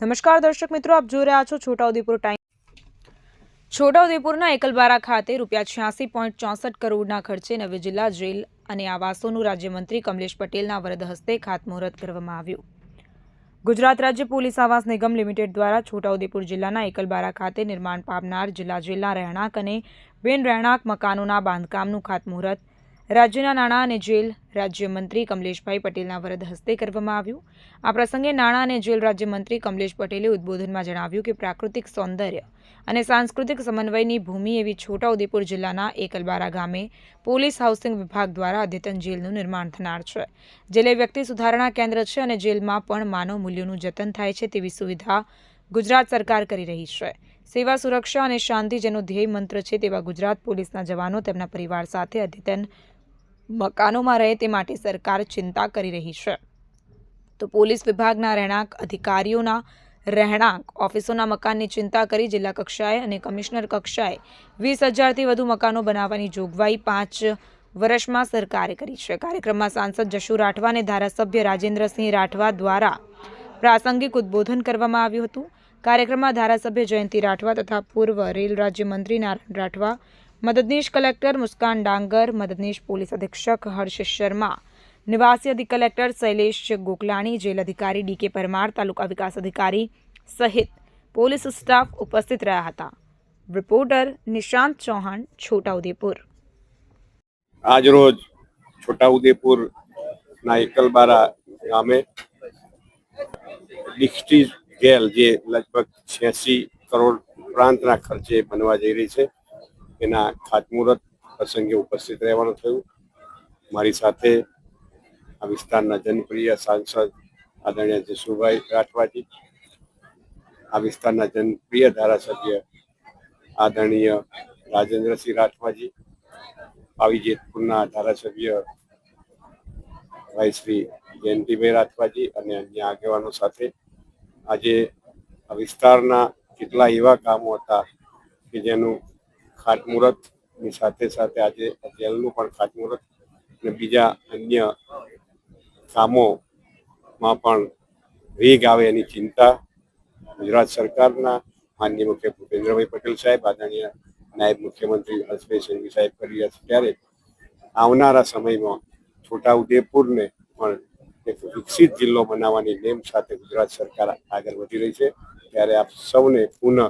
નમસ્કાર દર્શક મિત્રો, આપ જોઈ રહ્યા છો છોટાઉદેપુર ટાઈમ। છોટાઉદેપુરના એકલબારા ખાતે ₹86.64 કરોડના ખર્ચે નવી જિલ્લા જેલ અને આવાસોનું રાજ્યમંત્રી કમલેશ પટેલના વરદ હસ્તે ખાતમુહૂર્ત કરવામાં આવ્યું। ગુજરાત રાજ્ય પોલીસ આવાસ નિગમ લિમિટેડ દ્વારા છોટાઉદેપુર જિલ્લાના એકલબારા ખાતે નિર્માણ પામનાર જિલ્લા જેલના રહેણાંક અને બિન રહેણાંક મકાનોના બાંધકામનું ખાતમુહૂર્ત રાજ્યના નાણાં અને જેલ રાજ્યમંત્રી કમલેશભાઈ પટેલના વરદ હસ્તે કરવામાં આવ્યું। આ પ્રસંગે નાણાં અને જેલ રાજ્યમંત્રી કમલેશ પટેલે ઉદ્બોધનમાં જણાવ્યું કે પ્રાકૃતિક સૌંદર્ય અને સાંસ્કૃતિક સમન્વયની ભૂમિ એવી છોટાઉદેપુર જિલ્લાના એકલબારા ગામે પોલીસ હાઉસિંગ વિભાગ દ્વારા અદ્યતન જેલનું નિર્માણ થનાર છે। જેલ એ વ્યક્તિ સુધારણા કેન્દ્ર છે અને જેલમાં પણ માનવ મૂલ્યોનું જતન થાય છે તેવી સુવિધા ગુજરાત સરકાર કરી રહી છે। સેવા, સુરક્ષા અને શાંતિ જેનો ધ્યેય મંત્ર છે તેવા ગુજરાત પોલીસના જવાનો તેમના પરિવાર સાથે અદ્યતન મકાનોમાં રહે તે માટે સરકાર ચિંતા કરી રહી છે। તો પોલીસ વિભાગના રહેણાંક અધિકારીઓના રહેણાંક ઓફિસોના મકાનની ચિંતા કરી જિલ્લા કક્ષાએ અને કમિશનર કક્ષાએ 20,000થી વધુ મકાનો બનાવવાની જોગવાઈ 5 વર્ષમાં સરકારે કરી છે। કાર્યક્રમમાં સાંસદ જશુ રાઠવા અને ધારાસભ્ય રાજેન્દ્રસિંહ રાઠવા દ્વારા પ્રાસંગિક ઉદ્બોધન કરવામાં આવ્યું હતું। કાર્યક્રમમાં ધારાસભ્ય જયંતિ રાઠવા તથા પૂર્વ રેલ રાજ્યમંત્રી નારાયણ રાઠવા, મદદનીશ કલેક્ટર મુસ્કાન ડાંગર, મદદનીશ પોલીસ અધિક્ષક હર્ષ શર્મા, નિવાસી અધિક કલેક્ટર શૈલેષ ગોકલાણી, જેલ અધિકારી ડી.કે. પરમાર, તાલુકા વિકાસ અધિકારી સહિત પોલીસ સ્ટાફ ઉપસ્થિત રહ્યા હતા। રિપોર્ટર નિશાંત ચૌહાણ, છોટાઉદેપુર। આજરોજ છોટાઉદેપુરના એકલબારા ગામે ડિસ્ટ્રિક્ટ જેલ જે લગભગ 86 કરોડ ઉપરાંતના ખર્ચે બનવા જઈ રહી છે એના ખાતમુહૂર્ત પ્રસંગે ઉપસ્થિત રહેવાનું થયું। મારી સાથે આ વિસ્તારના જનપ્રિય સાંસદ આદરણીય જશુભાઈ રાઠવાજી, આ વિસ્તારના જનપ્રિય ધારાસભ્ય આદરણીય રાજેન્દ્રસિંહ રાઠવાજી, આવી જેતપુરના ધારાસભ્ય ભાઈ શ્રી જયંતિભાઈ રાઠવાજી અને અન્ય આગેવાનો સાથે આજે આ વિસ્તારના કેટલા એવા કામો હતા કે જેનું ખાતમુહૂર્તની સાથે સાથે આજે જેલનું પણ ખાતમુહૂર્ત અને બીજા અન્ય કામોમાં પણ વેગ આવે એની ચિંતા ગુજરાત સરકારના માનનીય મુખ્યમંત્રી ભૂપેન્દ્રભાઈ પટેલ સાહેબ, આદરણીય નાયબ મુખ્યમંત્રી હર્ષભાઈ સંઘવી સાહેબ કરી રહ્યા છે। ત્યારે આવનારા સમયમાં છોટાઉદેપુરને પણ એક વિકસિત જિલ્લો બનાવવાની નેમ સાથે ગુજરાત સરકાર આગળ વધી રહી છે। ત્યારે આપ સૌને પુનઃ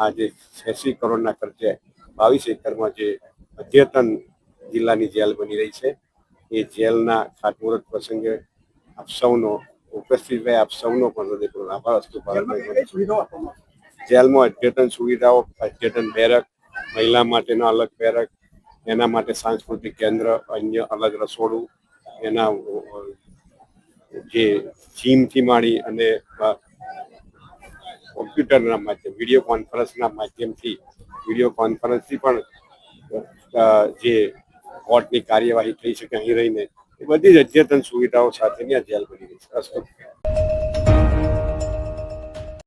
આ જે 86 કરોડના ખર્ચે 22 એકરમાં જે અદ્યતન જિલ્લાની જેલ બની રહી છે એ જેલના ખાતમુહૂર્ત પ્રસંગે આપ સૌનો ઉપસ્થિત રહે આપ સૌનો પણ હૃદયપૂર્વક આભાર અસ્તુ। જેલમાં અદ્યતન સુવિધાઓ, અદ્યતન બેરક, મહિલા માટેનો અલગ બેરક, એના માટે સાંસ્કૃતિક કેન્દ્ર, અન્ય અલગ રસોડું, એના જે જીમથી માંડી અને કોમ્પ્યુટરના માધ્યમ, વિડીયો કોન્ફરન્સથી પણ જે કોર્ટની કાર્યવાહી થઈ શકે અહીં રહીને, એ બધી જ અદ્યતન સુવિધાઓ સાથેની આ જેલ બની રહી છે।